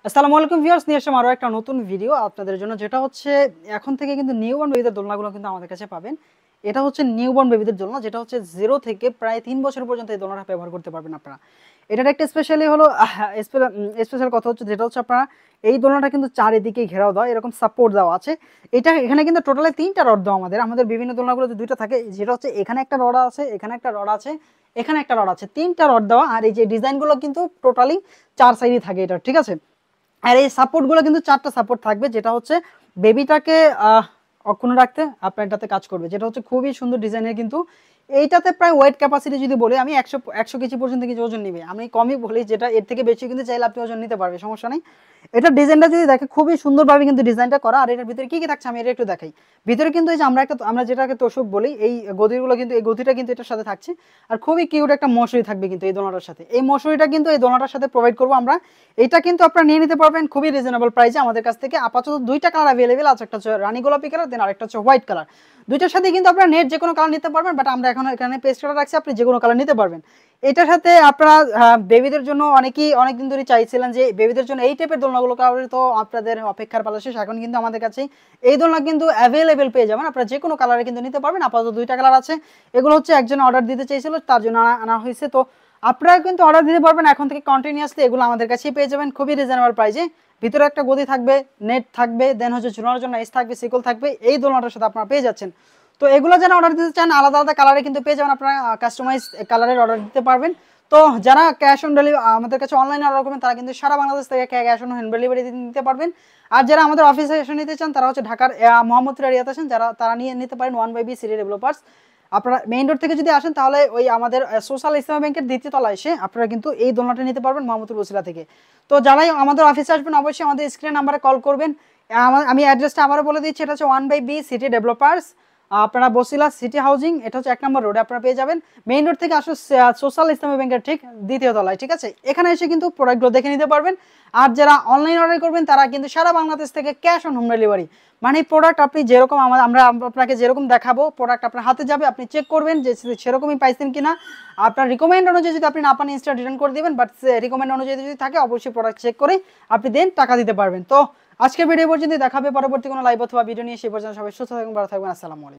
আসসালামু আলাইকুম ভিউয়ার্স, নিয়ে আসলাম আরো একটা নতুন ভিডিও আপনাদের জন্য, যেটা হচ্ছে এখন থেকে কিন্তু নিউবর্ন বেবিদের দোলনাগুলো কিন্তু আমাদের কাছে পাবেন। এটা হচ্ছে নিউবর্ন বেবিদের দোলনা, যেটা হচ্ছে 0 থেকে প্রায় 3 বছর পর্যন্ত এই দোলনাটা ব্যবহার করতে পারবেন আপনারা। এটার একটা স্পেশালি হলো স্পেশাল কথা হচ্ছে, যেটা হচ্ছে আপনারা এই দোলনাটা কিন্তু চারিদিকে ঘেরাও দেওয়া, এরকম সাপোর্ট দেওয়া আছে। এটা এখানে কিন্তু টোটালি 3টা রড দেওয়া, আমাদের বিভিন্ন দোলনাগুলোতে 2টা থাকে, যেটা হচ্ছে এখানে একটা রড আছে, এখানে একটা রড আছে, এখানে একটা রড আছে, 3টা রড দেওয়া। আর এই যে ডিজাইনগুলো কিন্তু টোটালি 4 সাইডই থাকে এটা, ঠিক আছে। আর এই সাপোর্টগুলো কিন্তু 4টা সাপোর্ট থাকবে, যেটা হচ্ছে বেবিটাকে অক্ষুণ্ণ রাখতে আপনার এটাতে কাজ করবে, যেটা হচ্ছে খুবই সুন্দর ডিজাইনের। কিন্তু এইটাতে প্রায় ওয়েট ক্যাপাসিটি যদি বলি আমি 100 কেজি পর্যন্ত কিছু ওজন নিবে, আমি কমই বলি, যেটা এর থেকে বেশি কিন্তু চাইলে আপনি ওজন নিতে পারবে, সমস্যা নেই। এটার ডিজাইনটা যদি দেখে খুবই সুন্দরভাবে কিন্তু ডিজাইনটা করা। আর এটার ভিতরে কি কি থাকছে আমি এটা একটু দেখাই। ভিতরে কিন্তু এই যে আমরা যেটাকে তোষক বলি, এই গদিগুলো কিন্তু, এই গদিটা কিন্তু এটার সাথে থাকছে। আর খুবই কিউট একটা মশারি থাকবে কিন্তু এই দোলনাটার সাথে। এই মশারিটা কিন্তু এই দোলনাটার সাথে প্রোভাইড করবো আমরা। এটা কিন্তু আপনারা নিয়ে নিতে পারবেন খুবই রিজনেবল প্রাইসে আমাদের কাছ থেকে। আপাতত 2টা কালার অ্যাভেলেবেল আছে, একটা হচ্ছে রানী গোলাপি কালার, দেন আরেকটা হচ্ছে হোয়াইট কালার। 2টার সাথে কিন্তু আপনারা নেট যে কোনো কালার নিতে পারবেন, বাট আমরা এখন এখানে পেস্ট কালার রাখছি, আপনি যে কোনো কালার নিতে পারবেন। এটার সাথে আপনারা বেবিদের জন্য অনেকদিন ধরে চাইছিলেন যে বেবিদের জন্য এই টাইপের দোলনাগুলো কালার, তো আপনাদের অপেক্ষার পালা শেষ। এখন কিন্তু আমাদের কাছে এই দোলনা কিন্তু অ্যাভেলেবেল পেয়ে যাবেন, আপনারা যে কোনো কালারে কিন্তু নিতে পারবেন। আপাতত 2টা কালার আছে, এগুলো হচ্ছে একজন অর্ডার দিতে চেয়েছিল, তার জন্য আনা হয়েছে। তো আপনারা কিন্তু অর্ডার দিতে পারবেন এখন থেকে কন্টিনিউয়াসলি, এগুলো আমাদের কাছেই পেয়ে যাবেন খুবই রিজনেবল প্রাইসে। ভিতরে একটা গদি থাকবে, নেট থাকবে, দেন হচ্ছে ঝুলানোর জন্য এস থাকবে, সিকল থাকবে, এই দোলনাটার সাথে আপনারা পেয়ে যাচ্ছেন। তো এগুলো যারা অর্ডার দিতে চান আলাদা আলাদা কালারে কিন্তু পেয়ে যাবেন, আপনারা কাস্টমাইজ কালারের অর্ডার দিতে পারবেন। তো যারা ক্যাশ অন ডেলিভারি আমাদের কাছে অনলাইনে অর্ডার করবেন, তারা কিন্তু সারা বাংলাদেশ থেকে ক্যাশ অন হোম ডেলিভারি নিতে পারবেন। আর যারা আমাদের অফিসে এসে নিতে চান, তারা হচ্ছে ঢাকার মোহাম্মদপুর এরিয়াতে আছেন, তারা নিয়ে নিতে পারেন 1/B সিটি ডেভেলপার্স। আপনারা মেইন রোড থেকে যদি আসেন, তাহলে ওই আমাদের সোশ্যাল ইসলামী ব্যাংকের দ্বিতীয় তলায় এসে আপনারা কিন্তু এই দোলনাটা নিতে পারবেন মোহাম্মদপুর বসিলা থেকে। তো যারাই আমাদের অফিসে আসবেন, অবশ্যই আমাদের স্ক্রিন নাম্বারে কল করবেন। আমি অ্যাড্রেসটা আবারও বলে দিচ্ছি, এটা হচ্ছে 1/B সিটি ডেভেলপার্স, আপনারা বসিলা সিটি হাউজিং, এটা হচ্ছে 1 নম্বর রোডে আপনারা পেয়ে যাবেন। মেইন রোড থেকে আসলে সোশ্যাল ইসলামী ব্যাংকের ঠিক দ্বিতীয় তলায়, ঠিক আছে। এখানে এসে কিন্তু প্রোডাক্টগুলো দেখে নিতে পারবেন। আর যারা অনলাইন অর্ডার করবেন, তারা কিন্তু সারা বাংলাদেশ থেকে ক্যাশ অন হোম ডেলিভারি, মানে প্রোডাক্ট আপনি যেরকম আমরা আপনাকে যেরকম দেখাবো, প্রোডাক্ট আপনার হাতে যাবে, আপনি চেক করবেন যে সেরকমই পাইছেন কিনা। আপনার রিকমেন্ড অনুযায়ী যদি আপনি না পান, ইনস্ট্যান্ট রিটার্ন করে দিবেন, বাট রিকমেন্ড অনুযায়ী যদি থাকে, অবশ্যই প্রোডাক্ট চেক করে আপনি দেন টাকা দিতে পারবেন। তো আজকে ভিডিও পর্যন্ত দেখাবে পরবর্তী কোনো লাইভ অথবা ভিডিও নিয়ে, সেই পর্যন্ত সবাই সুস্থ থাকবেন, ভালো থাকবেন। আসসালামু আলাইকুম।